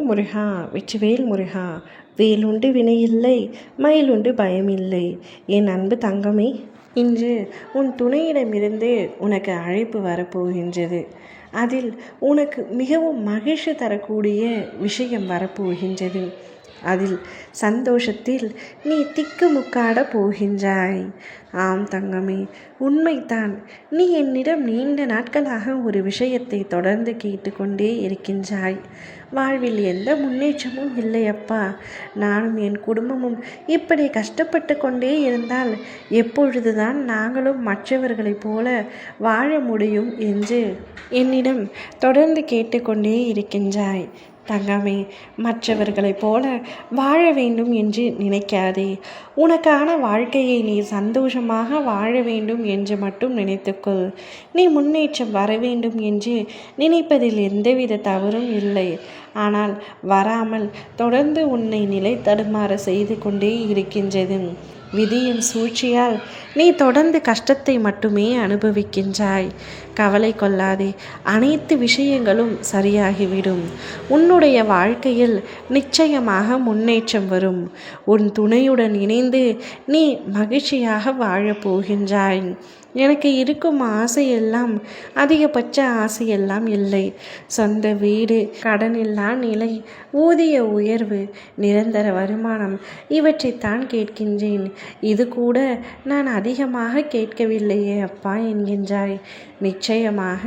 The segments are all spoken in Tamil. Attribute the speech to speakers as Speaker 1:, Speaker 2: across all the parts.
Speaker 1: முருகா வெற்றிவேல் முருகா. வேலுண்டு வினையில்லை, மயிலுண்டு பயமில்லை. என் அன்பு தங்கமே, இன்று உன் துணையிடமிருந்து உனக்கு அழைப்பு வரப்போகின்றது. அதில் உனக்கு மிகவும் மகிழ்ச்சி தரக்கூடிய விஷயம் வரப்போகின்றது. அதில் சந்தோஷத்தில் நீ திக்குமுக்காட போகின்றாய். ஆம் தங்கமே, உண்மைதான். நீ என்னிடம் நீண்ட நாட்களாக ஒரு விஷயத்தை தொடர்ந்து கேட்டுக்கொண்டே இருக்கின்றாய். வாழ்வில் எந்த முன்னேற்றமும் இல்லையப்பா, நானும் என் குடும்பமும் இப்படி கஷ்டப்பட்டு கொண்டே இருந்தால் எப்பொழுதுதான் நாங்களும் மற்றவர்களைப் போல வாழ முடியும் என்று என்னிடம் தொடர்ந்து கேட்டுக்கொண்டே இருக்கின்றாய். தங்கமே, மற்றவர்களைப் போல வாழ வேண்டும் என்று நினைக்காதே. உனக்கான வாழ்க்கையை நீ சந்தோஷமாக வாழ வேண்டும் என்று மட்டும் நினைத்துக்கொள். நீ முன்னேற்றம் வர வேண்டும் என்று நினைப்பதில் எந்தவித தவறும் இல்லை. ஆனால் வராமல் தொடர்ந்து உன்னை நிலை தடுமாற செய்து கொண்டே இருக்கின்றது விதியின் சூழ்ச்சியால். நீ தொடர்ந்து கஷ்டத்தை மட்டுமே அனுபவிக்கின்றாய். கவலை கொள்ளாதே, அனைத்து விஷயங்களும் சரியாகிவிடும். உன்னுடைய வாழ்க்கையில் நிச்சயமாக முன்னேற்றம் வரும். உன் துணையுடன் இணைந்து நீ மகிழ்ச்சியாக வாழப் போகின்றாய். எனக்கு இருக்கும் ஆசையெல்லாம் அதிகபட்ச ஆசையெல்லாம் இல்லை. சொந்த வீடு, கடனில்லா நிலை, ஊதிய உயர்வு, நிரந்தர வருமானம் இவற்றைத்தான் கேட்கின்றேன். இது கூட நான் அதிகமாக கேட்கவில்லையே அப்பா என்கின்றாய். நிச்சயமாக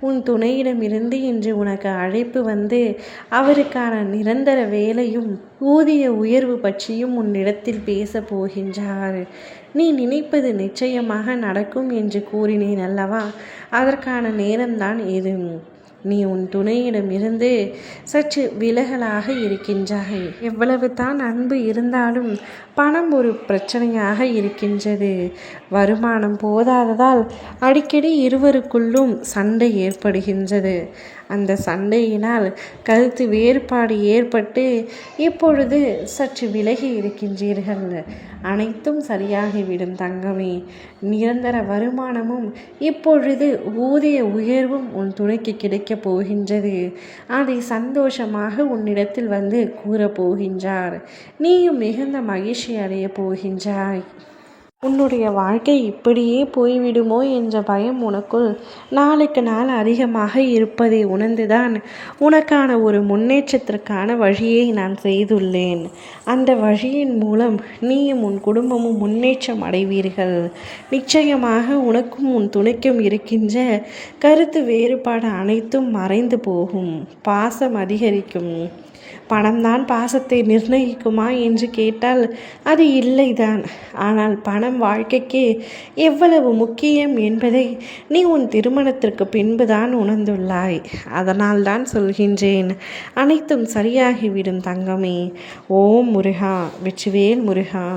Speaker 1: உன் துணையிடமிருந்து இன்று உனக்கு அழைப்பு வந்து அவருக்கான நிரந்தர வேலையும் ஊதிய உயர்வு பற்றியும் உன்னிடத்தில் பேச போகின்றார். நீ நினைப்பது நிச்சயமாக நடக்கும் என்று கூறினேன் அல்லவா? அதற்கான நேரம்தான் இது. நீ உன் துணையிடமிருந்து சற்று விலகலாக இருக்கின்றாய். எவ்வளவு தான் அன்பு இருந்தாலும் பணம் ஒரு பிரச்சனையாக இருக்கின்றது. வருமானம் போதாததால் அடிக்கடி இருவருக்குள்ளும் சண்டை ஏற்படுகின்றது. அந்த சண்டையினால் கருத்து வேறுபாடு ஏற்பட்டு இப்பொழுது சற்று விலகி இருக்கின்றீர்கள். அனைத்தும் சரியாகிவிடும் தங்கமே. நிரந்தர வருமானமும் இப்பொழுது ஊதிய உயர்வும் உன் துணைக்கு கிடைக்கப் போகின்றது. அதை சந்தோஷமாக உன்னிடத்தில் வந்து கூறப்போகின்றார். நீயும் மிகுந்த மகிழ்ச்சி அடைய போகின்றாய். உன்னுடைய வாழ்க்கை இப்படியே போய்விடுமோ என்ற பயம் உனக்குள் நாளுக்கு நாள் அதிகமாக இருப்பதை உணர்ந்துதான் உனக்கான ஒரு முன்னேற்றத்திற்கான வழியை நான் செய்துள்ளேன். அந்த வழியின் மூலம் நீயும் உன் குடும்பமும் முன்னேற்றம் அடைவீர்கள். நிச்சயமாக உனக்கும் உன் துணைக்கும் இருக்கின்ற கருத்து வேறுபாடு அனைத்தும் மறைந்து போகும். பாசம் அதிகரிக்கும். பணம்தான் பாசத்தை நிர்ணயிக்குமா என்று கேட்டால் அது இல்லைதான். ஆனால் பணம் வாழ்க்கைக்கு எவ்வளவு முக்கியம் என்பதை நீ உன் திருமணத்திற்கு பின்புதான் உணர்ந்துள்ளாய். அதனால் தான் சொல்கின்றேன், அனைத்தும் சரியாகிவிடும் தங்கமே. ஓம் முருகா வெற்றிவேல் முருகா.